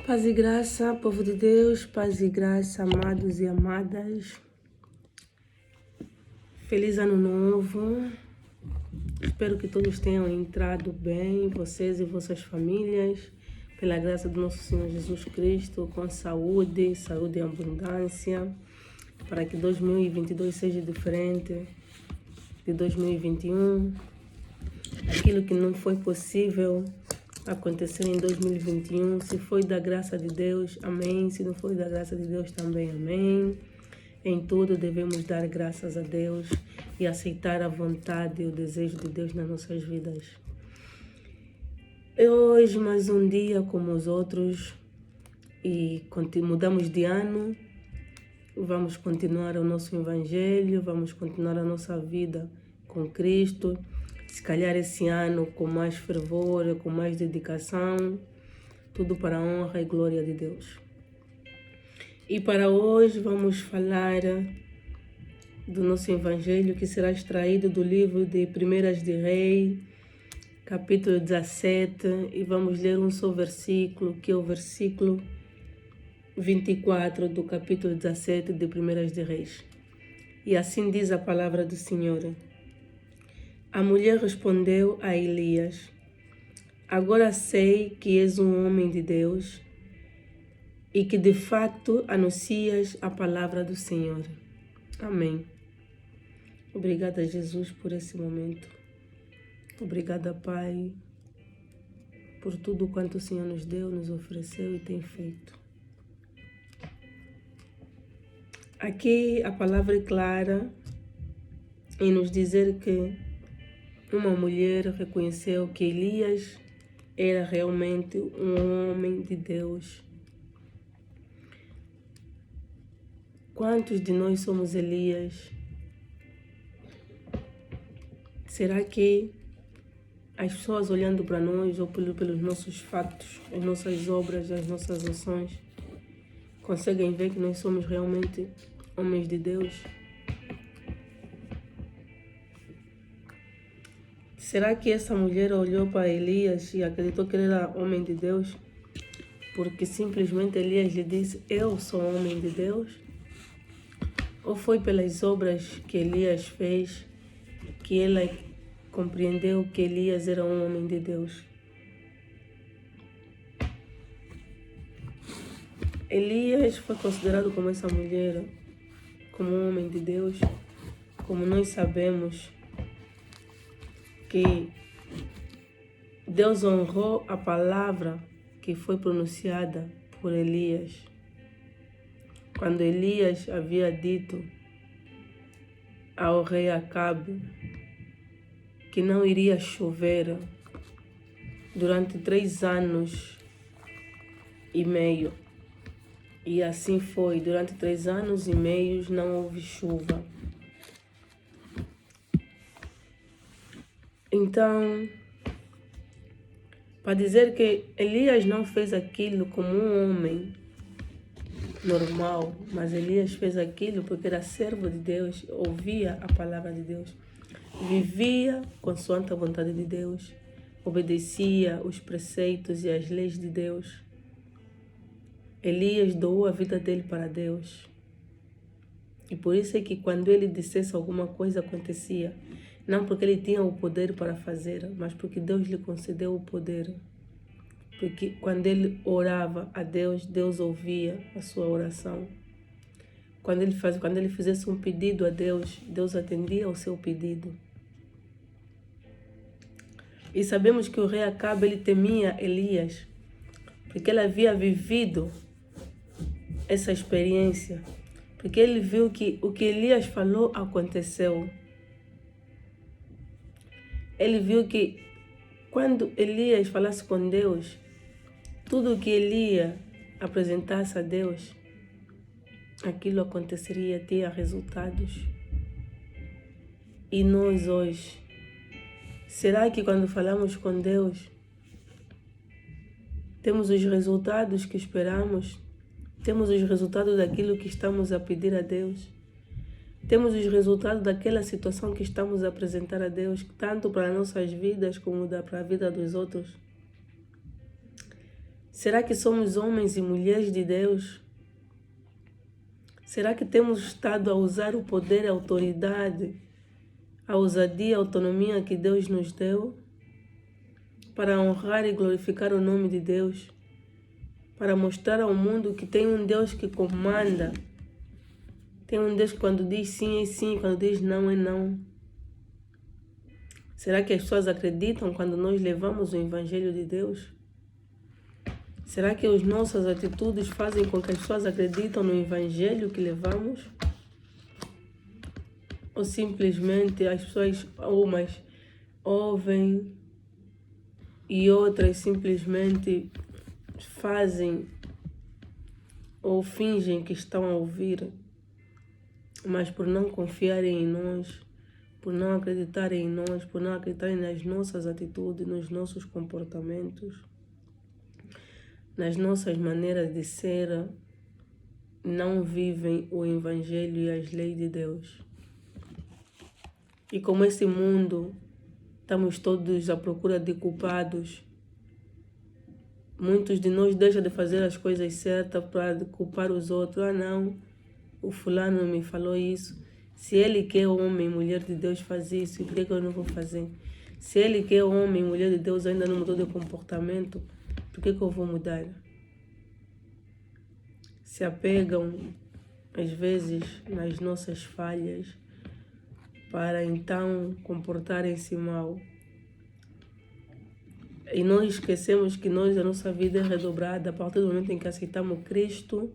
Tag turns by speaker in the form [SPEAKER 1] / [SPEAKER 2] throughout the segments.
[SPEAKER 1] Paz e graça, povo de Deus, paz e graça, amados e amadas. Feliz ano novo. Espero que todos tenham entrado bem, vocês e vossas famílias, pela graça do nosso Senhor Jesus Cristo, com saúde e abundância, para que 2022 seja diferente de 2021. Aquilo que não foi possível acontecer em 2021, se foi da graça de Deus, amém. Se não foi da graça de Deus, também amém. Em tudo devemos dar graças a Deus e aceitar a vontade e o desejo de Deus nas nossas vidas. E hoje, mais um dia como os outros, e mudamos de ano. Vamos continuar o nosso evangelho, vamos continuar a nossa vida com Cristo. Se calhar esse ano com mais fervor, com mais dedicação, tudo para a honra e glória de Deus. E para hoje vamos falar do nosso evangelho, que será extraído do livro de Primeiras de Reis, capítulo 17, e vamos ler um só versículo, que é o versículo 24 do capítulo 17 de Primeiras de Reis. E assim diz a palavra do Senhor. A mulher respondeu a Elias: agora sei que és um homem de Deus e que de fato anuncias a palavra do Senhor. Amém. Obrigada, Jesus, por esse momento. Obrigada, Pai, por tudo quanto o Senhor nos deu, nos ofereceu e tem feito. Aqui a palavra é clara em nos dizer que uma mulher reconheceu que Elias era realmente um homem de Deus. Quantos de nós somos Elias? Será que as pessoas olhando para nós ou pelos nossos fatos, as nossas obras, as nossas ações, conseguem ver que nós somos realmente homens de Deus? Será que essa mulher olhou para Elias e acreditou que ele era homem de Deus? Porque simplesmente Elias lhe disse: eu sou homem de Deus? Ou foi pelas obras que Elias fez que ela compreendeu que Elias era um homem de Deus? Elias foi considerado como essa mulher, como um homem de Deus, como nós sabemos que Deus honrou a palavra que foi pronunciada por Elias. Quando Elias havia dito ao rei Acabe que não iria chover durante 3 anos e meio. E assim foi, durante 3 anos e meio não houve chuva. Então, para dizer que Elias não fez aquilo como um homem normal, mas Elias fez aquilo porque era servo de Deus, ouvia a palavra de Deus, vivia consoante a vontade de Deus, obedecia os preceitos e as leis de Deus. Elias doou a vida dele para Deus. E por isso é que quando ele dissesse alguma coisa acontecia. Não porque ele tinha o poder para fazer, mas porque Deus lhe concedeu o poder. Porque quando ele orava a Deus, Deus ouvia a sua oração. Quando ele fizesse um pedido a Deus, Deus atendia ao seu pedido. E sabemos que o rei Acabe, ele temia Elias, porque ele havia vivido essa experiência. Porque ele viu que o que Elias falou aconteceu. Ele viu que quando Elias falasse com Deus, tudo que Elias apresentasse a Deus, aquilo aconteceria, tinha resultados. E nós hoje, será que quando falamos com Deus, temos os resultados que esperamos? Temos os resultados daquilo que estamos a pedir a Deus? Temos os resultados daquela situação que estamos a apresentar a Deus, tanto para nossas vidas como para a vida dos outros? Será que somos homens e mulheres de Deus? Será que temos estado a usar o poder e a autoridade, a ousadia e a autonomia que Deus nos deu para honrar e glorificar o nome de Deus, para mostrar ao mundo que tem um Deus que comanda, tem um Deus que quando diz sim é sim, quando diz não é não? Será que as pessoas acreditam quando nós levamos o Evangelho de Deus? Será que as nossas atitudes fazem com que as pessoas acreditem no Evangelho que levamos? Ou simplesmente as pessoas umas ouvem e outras simplesmente fazem ou fingem que estão a ouvir, mas por não confiarem em nós, por não acreditarem em nós, por não acreditarem nas nossas atitudes, nos nossos comportamentos, nas nossas maneiras de ser, não vivem o Evangelho e as leis de Deus. E como esse mundo, estamos todos à procura de culpados. Muitos de nós deixam de fazer as coisas certas para culpar os outros. Ah não, o fulano me falou isso. Se ele que é homem, mulher de Deus faz isso, por que eu não vou fazer? Se ele que é homem, mulher de Deus ainda não mudou de comportamento, por que eu vou mudar? Se apegam, às vezes, nas nossas falhas, para então comportarem-se mal. E nós esquecemos que a nossa vida é redobrada a partir do momento em que aceitamos Cristo.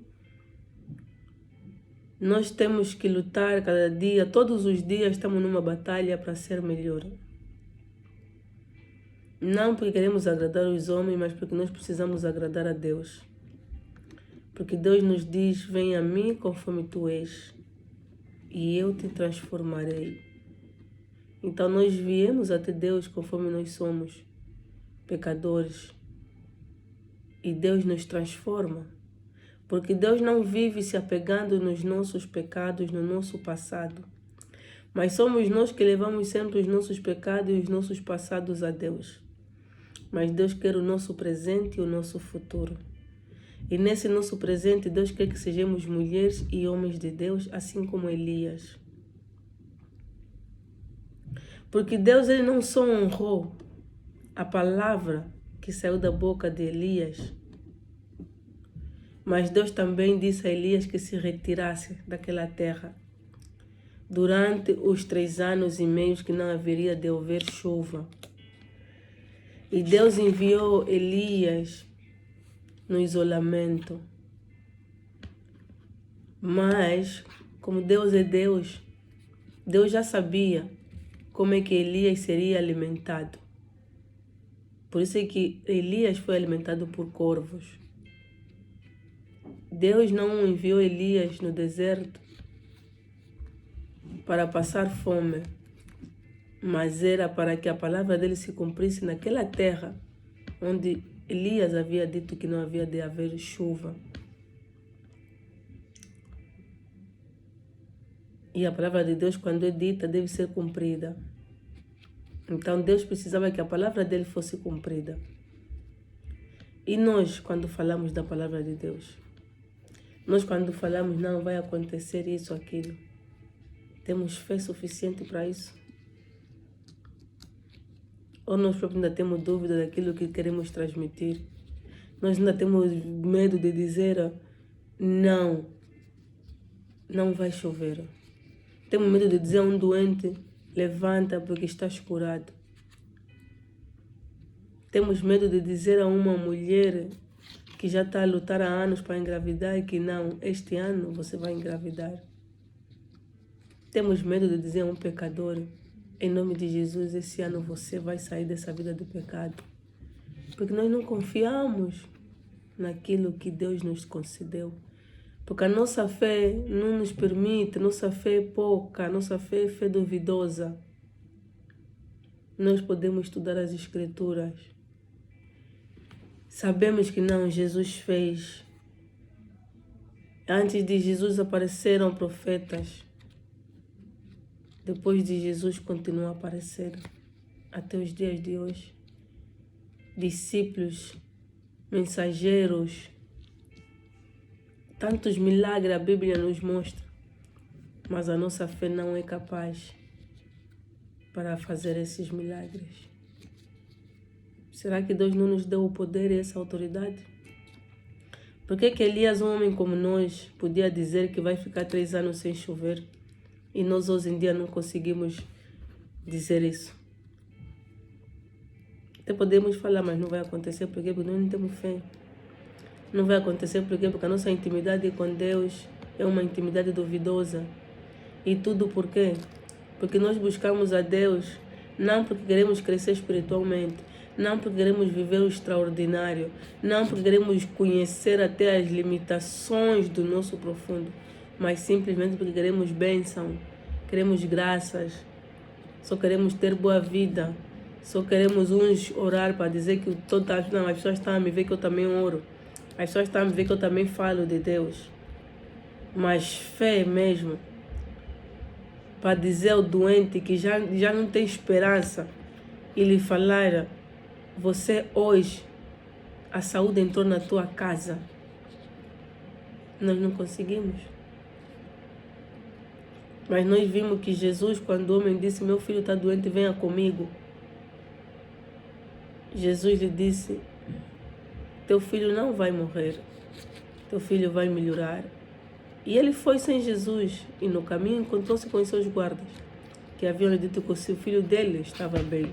[SPEAKER 1] Nós temos que lutar cada dia, todos os dias estamos numa batalha para ser melhor. Não porque queremos agradar os homens, mas porque nós precisamos agradar a Deus. Porque Deus nos diz, vem a mim conforme tu és, e eu te transformarei. Então nós viemos até Deus conforme nós somos, pecadores. E Deus nos transforma. Porque Deus não vive se apegando nos nossos pecados, no nosso passado. Mas somos nós que levamos sempre os nossos pecados e os nossos passados a Deus. Mas Deus quer o nosso presente e o nosso futuro. E nesse nosso presente, Deus quer que sejamos mulheres e homens de Deus, assim como Elias. Porque Deus ele não só honrou a palavra que saiu da boca de Elias, mas Deus também disse a Elias que se retirasse daquela terra durante os 3 anos e meio que não haveria de haver chuva. E Deus enviou Elias no isolamento. Mas, como Deus é Deus, Deus já sabia como é que Elias seria alimentado. Por isso é que Elias foi alimentado por corvos. Deus não enviou Elias no deserto para passar fome, mas era para que a palavra dele se cumprisse naquela terra onde Elias havia dito que não havia de haver chuva. E a palavra de Deus, quando é dita, deve ser cumprida. Então Deus precisava que a palavra dele fosse cumprida. E nós, quando falamos da palavra de Deus, nós quando falamos, não vai acontecer isso, aquilo, temos fé suficiente para isso? Ou nós próprios ainda temos dúvida daquilo que queremos transmitir? Nós ainda temos medo de dizer, não vai chover. Temos medo de dizer a um doente, levanta porque estás curado. Temos medo de dizer a uma mulher que já está a lutar há anos para engravidar e que não, este ano você vai engravidar. Temos medo de dizer a um pecador, em nome de Jesus, esse ano você vai sair dessa vida do pecado. Porque nós não confiamos naquilo que Deus nos concedeu. Porque a nossa fé não nos permite, nossa fé é pouca, nossa fé é fé duvidosa. Nós podemos estudar as Escrituras. Sabemos que não, Jesus fez. Antes de Jesus apareceram profetas. Depois de Jesus continua a aparecer até os dias de hoje. Discípulos mensageiros, tantos milagres a Bíblia nos mostra, mas a nossa fé não é capaz para fazer esses milagres. Será que Deus não nos deu o poder e essa autoridade? Por que Elias, um homem como nós, podia dizer que vai ficar 3 anos sem chover e nós hoje em dia não conseguimos dizer isso? Até podemos falar, mas não vai acontecer porque nós não temos fé. Não vai acontecer porque a nossa intimidade com Deus é uma intimidade duvidosa. E tudo por quê? Porque nós buscamos a Deus não porque queremos crescer espiritualmente, não porque queremos viver o extraordinário, não porque queremos conhecer até as limitações do nosso profundo, mas simplesmente porque queremos bênção, queremos graças, só queremos ter boa vida, só queremos uns orar para dizer que não, as pessoas estão a me ver que eu também oro, as pessoas estão a me ver que eu também falo de Deus, mas fé mesmo, para dizer ao doente que já não tem esperança e lhe falar: você hoje, a saúde entrou na tua casa. Nós não conseguimos. Mas nós vimos que Jesus, quando o homem disse: meu filho está doente, venha comigo. Jesus lhe disse: teu filho não vai morrer, teu filho vai melhorar. E ele foi sem Jesus e no caminho encontrou-se com os seus guardas, que haviam lhe dito que o filho dele estava bem.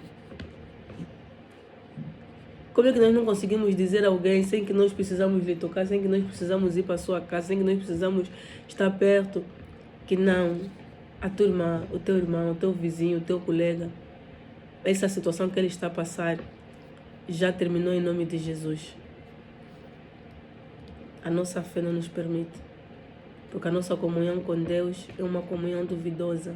[SPEAKER 1] Como é que nós não conseguimos dizer a alguém sem que nós precisamos lhe tocar, sem que nós precisamos ir para a sua casa, sem que nós precisamos estar perto, que não, a tua irmã, o teu irmão, o teu vizinho, o teu colega, essa situação que ele está a passar já terminou em nome de Jesus. A nossa fé não nos permite. Porque a nossa comunhão com Deus é uma comunhão duvidosa.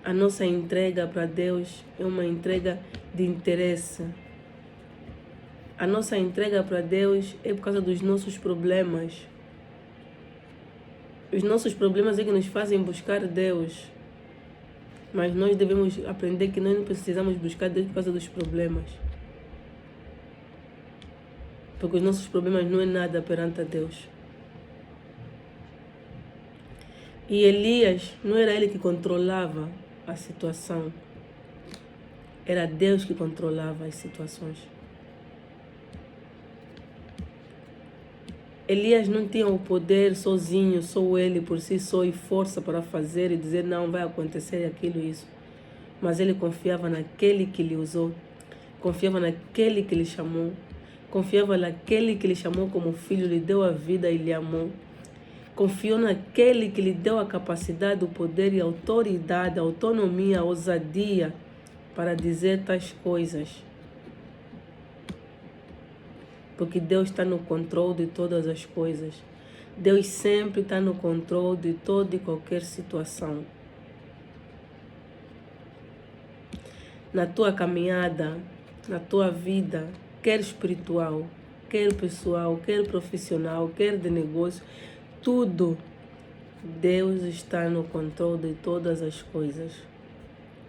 [SPEAKER 1] A nossa entrega para Deus é uma entrega de interesse. A nossa entrega para Deus é por causa dos nossos problemas. Os nossos problemas é que nos fazem buscar Deus. Mas nós devemos aprender que nós não precisamos buscar Deus por causa dos problemas. Porque os nossos problemas não é nada perante a Deus. E Elias, não era ele que controlava a situação. Era Deus que controlava as situações. Elias não tinha o poder sozinho, só ele por si só, e força para fazer e dizer não, vai acontecer aquilo e isso. Mas ele confiava naquele que lhe usou, confiava naquele que lhe chamou, confiava naquele que lhe chamou como filho, lhe deu a vida e lhe amou. Confiou naquele que lhe deu a capacidade, o poder e a autoridade, a autonomia, a ousadia para dizer tais coisas. Porque Deus está no controle de todas as coisas. Deus sempre está no controle de toda e qualquer situação. Na tua caminhada, na tua vida, quer espiritual, quer pessoal, quer profissional, quer de negócio, tudo, Deus está no controle de todas as coisas.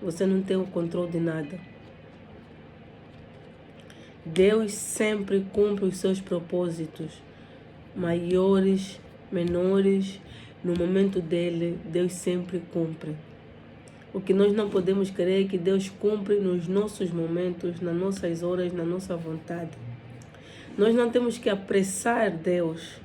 [SPEAKER 1] Você não tem o controle de nada. Deus sempre cumpre os seus propósitos, maiores, menores, no momento dele, Deus sempre cumpre. O que nós não podemos querer é que Deus cumpre nos nossos momentos, nas nossas horas, na nossa vontade. Nós não temos que apressar Deus.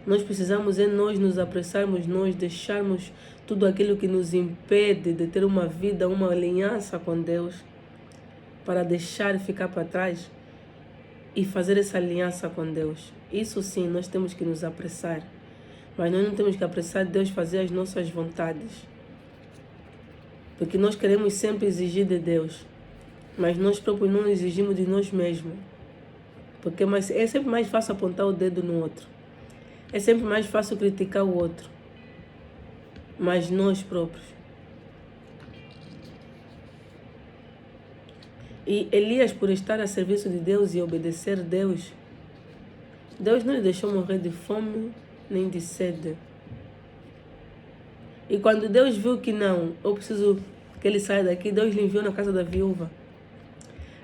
[SPEAKER 1] Nós precisamos nós nos apressarmos, nós deixarmos tudo aquilo que nos impede de ter uma vida, uma aliança com Deus, para deixar ficar para trás e fazer essa aliança com Deus. Isso sim, nós temos que nos apressar. Mas nós não temos que apressar Deus fazer as nossas vontades. Porque nós queremos sempre exigir de Deus, mas nós próprios não exigimos de nós mesmos. Porque é sempre mais fácil apontar o dedo no outro. É sempre mais fácil criticar o outro. Mas nós próprios. E Elias, por estar a serviço de Deus e obedecer a Deus, Deus não lhe deixou morrer de fome nem de sede. E quando Deus viu que não, eu preciso que ele saia daqui, Deus lhe enviou na casa da viúva.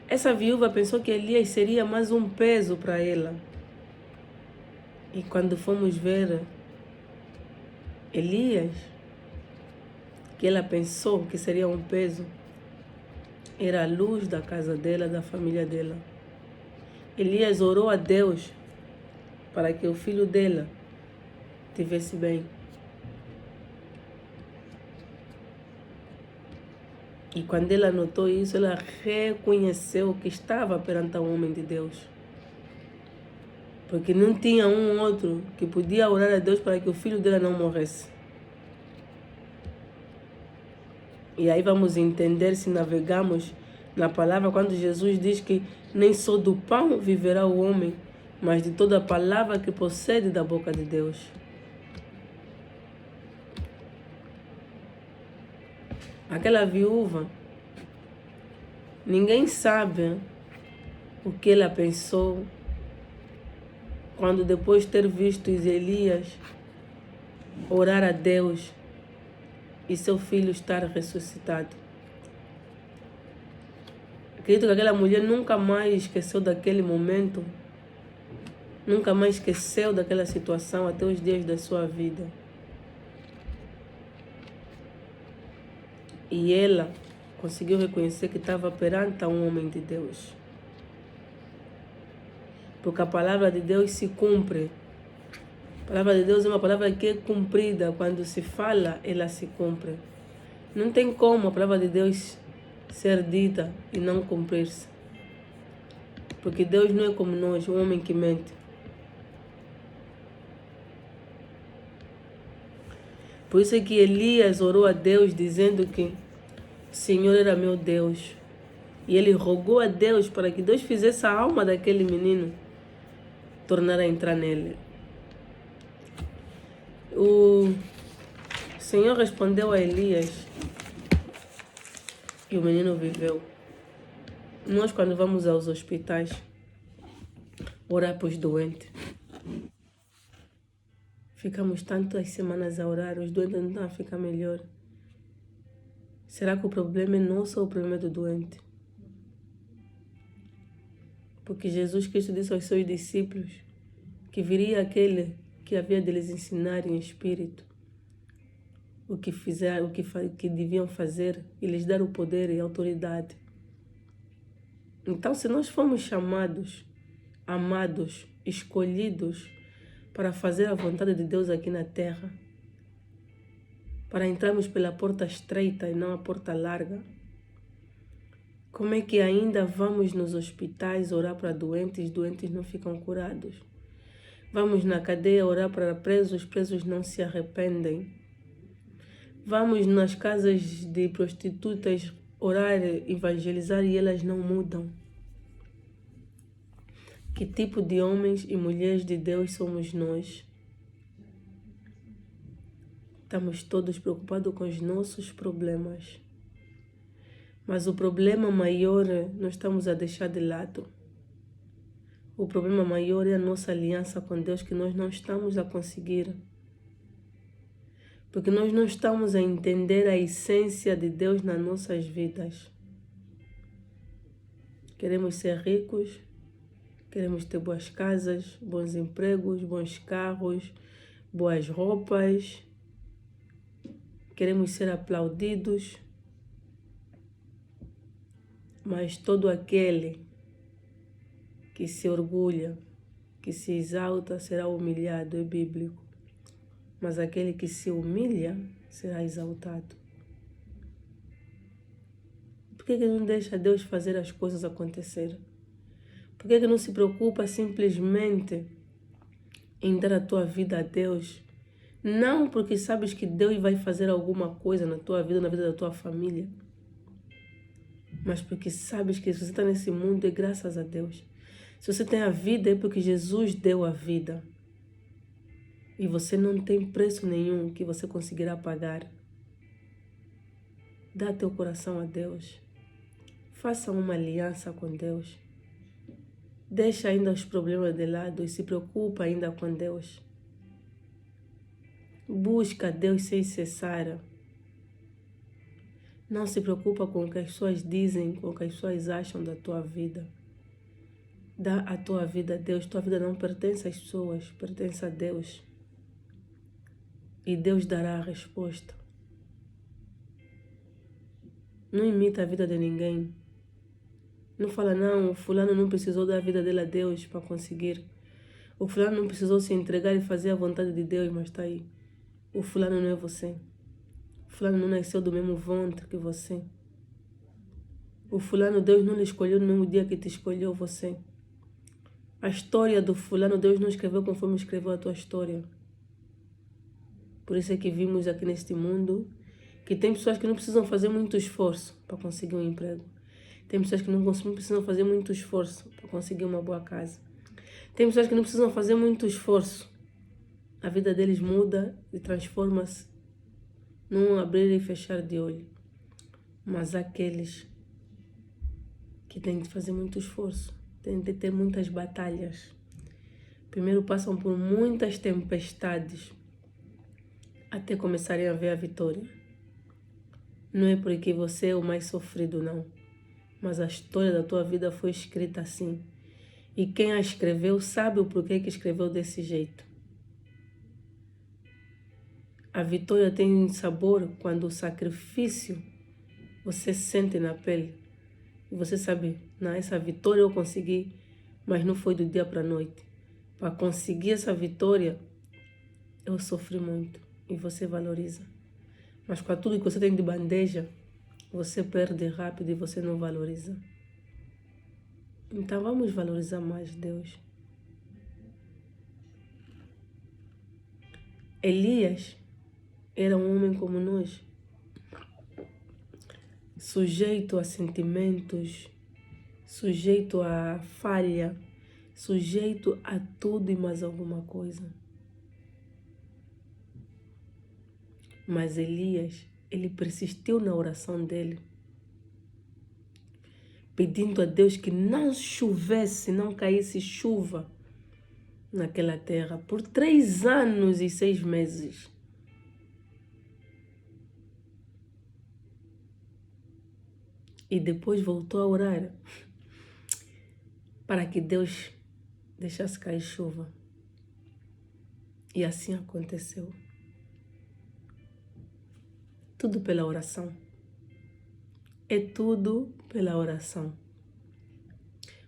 [SPEAKER 1] Essa viúva pensou que Elias seria mais um peso para ela. E quando fomos ver Elias, que ela pensou que seria um peso, era a luz da casa dela, da família dela. Elias orou a Deus para que o filho dela estivesse bem. E quando ela notou isso, ela reconheceu que estava perante um homem de Deus. Porque não tinha um outro que podia orar a Deus para que o filho dela não morresse. E aí vamos entender, se navegamos na palavra, quando Jesus diz que nem só do pão viverá o homem, mas de toda a palavra que procede da boca de Deus. Aquela viúva, ninguém sabe o que ela pensou quando, depois de ter visto Elias orar a Deus e seu filho estar ressuscitado. Acredito que aquela mulher nunca mais esqueceu daquele momento, nunca mais esqueceu daquela situação até os dias da sua vida. E ela conseguiu reconhecer que estava perante um homem de Deus. Porque a palavra de Deus se cumpre. A palavra de Deus é uma palavra que é cumprida. Quando se fala, ela se cumpre. Não tem como a palavra de Deus ser dita e não cumprir-se. Porque Deus não é como nós, um homem que mente. Por isso é que Elias orou a Deus dizendo que o Senhor era meu Deus. E ele rogou a Deus para que Deus fizesse a alma daquele menino tornar a entrar nele. O Senhor respondeu a Elias e o menino viveu. Nós, quando vamos aos hospitais orar para os doentes, ficamos tantas semanas a orar, os doentes não estão a ficar melhor. Será que o problema é nosso ou o problema é do doente? Porque Jesus Cristo disse aos seus discípulos que viria aquele que havia de lhes ensinar em espírito o que deviam fazer e lhes dar o poder e a autoridade. Então, se nós fomos chamados, amados, escolhidos para fazer a vontade de Deus aqui na terra, para entrarmos pela porta estreita e não a porta larga, como é que ainda vamos nos hospitais orar para doentes, os doentes não ficam curados? Vamos na cadeia orar para presos, os presos não se arrependem. Vamos nas casas de prostitutas orar, evangelizar e elas não mudam. Que tipo de homens e mulheres de Deus somos nós? Estamos todos preocupados com os nossos problemas. Mas o problema maior nós estamos a deixar de lado. O problema maior é a nossa aliança com Deus, que nós não estamos a conseguir. Porque nós não estamos a entender a essência de Deus nas nossas vidas. Queremos ser ricos, queremos ter boas casas, bons empregos, bons carros, boas roupas. Queremos ser aplaudidos. Mas todo aquele que se orgulha, que se exalta, será humilhado, é bíblico. Mas aquele que se humilha será exaltado. Por que não deixa Deus fazer as coisas acontecer? Por que não se preocupa simplesmente em dar a tua vida a Deus? Não porque sabes que Deus vai fazer alguma coisa na tua vida, na vida da tua família, mas porque sabes que se você está nesse mundo é graças a Deus. Se você tem a vida é porque Jesus deu a vida. E você não tem preço nenhum que você conseguirá pagar. Dá teu coração a Deus. Faça uma aliança com Deus. Deixa ainda os problemas de lado e se preocupa ainda com Deus. Busca Deus sem cessar. Não se preocupa com o que as pessoas dizem, com o que as pessoas acham da tua vida. Dá a tua vida a Deus. Tua vida não pertence às pessoas, pertence a Deus. E Deus dará a resposta. Não imita a vida de ninguém. Não fala, não, o fulano não precisou dar a vida dele a Deus para conseguir. O fulano não precisou se entregar e fazer a vontade de Deus, mas está aí. O fulano não é você. O fulano não nasceu do mesmo ventre que você. O fulano, Deus não lhe escolheu no mesmo dia que te escolheu você. A história do fulano, Deus não escreveu conforme escreveu a tua história. Por isso é que vimos aqui neste mundo que tem pessoas que não precisam fazer muito esforço para conseguir um emprego. Tem pessoas que não precisam fazer muito esforço para conseguir uma boa casa. Tem pessoas que não precisam fazer muito esforço. A vida deles muda e transforma-se num abrir e fechar de olho. Mas aqueles que têm de fazer muito esforço, têm de ter muitas batalhas. Primeiro passam por muitas tempestades até começarem a ver a vitória. Não é porque você é o mais sofrido, não. Mas a história da tua vida foi escrita assim. E quem a escreveu sabe o porquê que escreveu desse jeito. A vitória tem sabor quando o sacrifício você sente na pele. E você sabe, não, essa vitória eu consegui, mas não foi do dia para a noite. Para conseguir essa vitória, eu sofri muito. E você valoriza. Mas com tudo que você tem de bandeja, você perde rápido e você não valoriza. Então vamos valorizar mais Deus. Elias era um homem como nós, sujeito a sentimentos, sujeito a falha, sujeito a tudo e mais alguma coisa. Mas Elias, ele persistiu na oração dele, pedindo a Deus que não chovesse, não caísse chuva naquela terra por 3 anos e 6 meses. E depois voltou a orar para que Deus deixasse cair chuva. E assim aconteceu. Tudo pela oração. É tudo pela oração.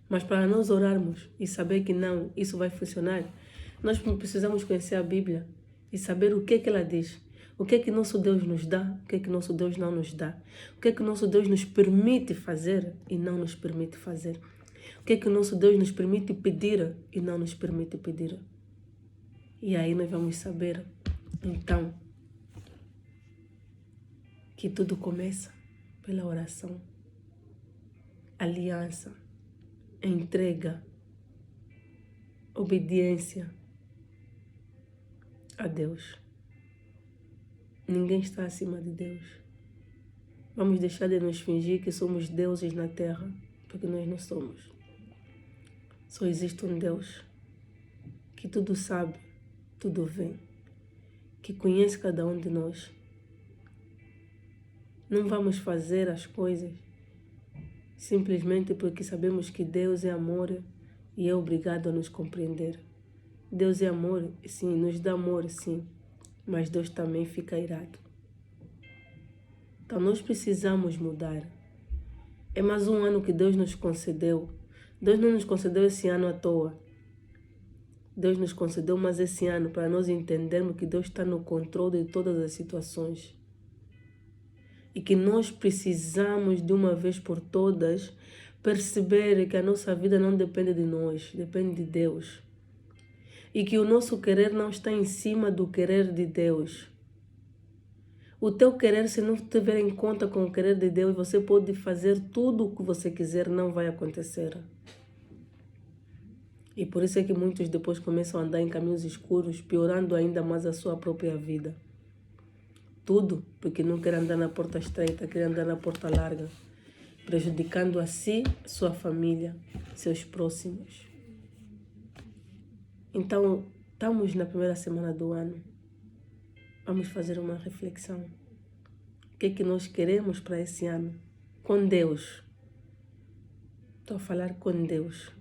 [SPEAKER 1] Mas para nós orarmos e saber que não, isso vai funcionar, nós precisamos conhecer a Bíblia e saber o que ela diz. O que nosso Deus nos dá, o que nosso Deus não nos dá. O que nosso Deus nos permite fazer e não nos permite fazer. O que nosso Deus nos permite pedir e não nos permite pedir. E aí nós vamos saber, então, que tudo começa pela oração, aliança, entrega, obediência a Deus. Ninguém está acima de Deus. Vamos deixar de nos fingir que somos deuses na terra, porque nós não somos. Só existe um Deus que tudo sabe, tudo vê, que conhece cada um de nós. Não vamos fazer as coisas simplesmente porque sabemos que Deus é amor e é obrigado a nos compreender. Deus é amor, sim, nos dá amor, sim, mas Deus também fica irado. Então nós precisamos mudar. É mais um ano que Deus nos concedeu. Deus não nos concedeu esse ano à toa. Deus nos concedeu mais esse ano para nós entendermos que Deus está no controle de todas as situações. E que nós precisamos de uma vez por todas perceber que a nossa vida não depende de nós, depende de Deus. E que o nosso querer não está em cima do querer de Deus. O teu querer, se não tiver em conta com o querer de Deus, você pode fazer tudo o que você quiser, não vai acontecer. E por isso é que muitos depois começam a andar em caminhos escuros, piorando ainda mais a sua própria vida. Tudo porque não querem andar na porta estreita, querem andar na porta larga, prejudicando a si, sua família, seus próximos. Então, estamos na primeira semana do ano. Vamos fazer uma reflexão. que é que nós queremos para esse ano. Com Deus. Estou a falar com Deus.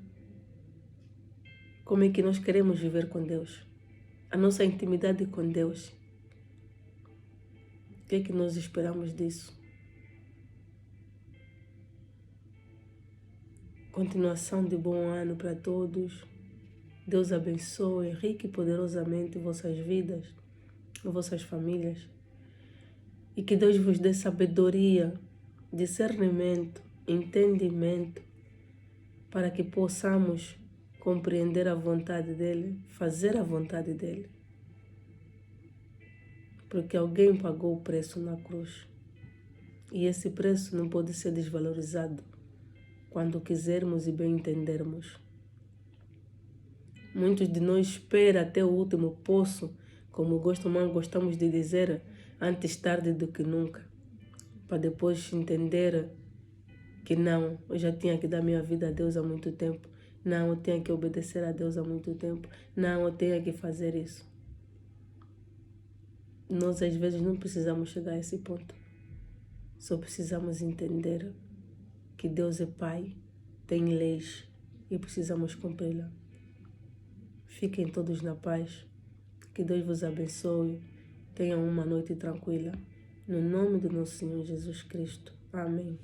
[SPEAKER 1] Como é que nós queremos viver com Deus? A nossa intimidade com Deus. O que é que nós esperamos disso? Continuação de bom ano para todos. Deus abençoe rica e poderosamente vossas vidas, vossas famílias. E que Deus vos dê sabedoria, discernimento, entendimento, para que possamos compreender a vontade dEle, fazer a vontade dEle. Porque alguém pagou o preço na cruz. E esse preço não pode ser desvalorizado quando quisermos e bem entendermos. Muitos de nós esperam até o último poço, como gostamos de dizer, antes tarde do que nunca, para depois entender que não, eu já tinha que dar minha vida a Deus há muito tempo, não, eu tinha que obedecer a Deus há muito tempo, não, eu tenho que fazer isso. Nós às vezes não precisamos chegar a esse ponto, só precisamos entender que Deus é Pai, tem leis e precisamos cumpri-la. Fiquem todos na paz, que Deus vos abençoe, tenham uma noite tranquila, no nome do nosso Senhor Jesus Cristo. Amém.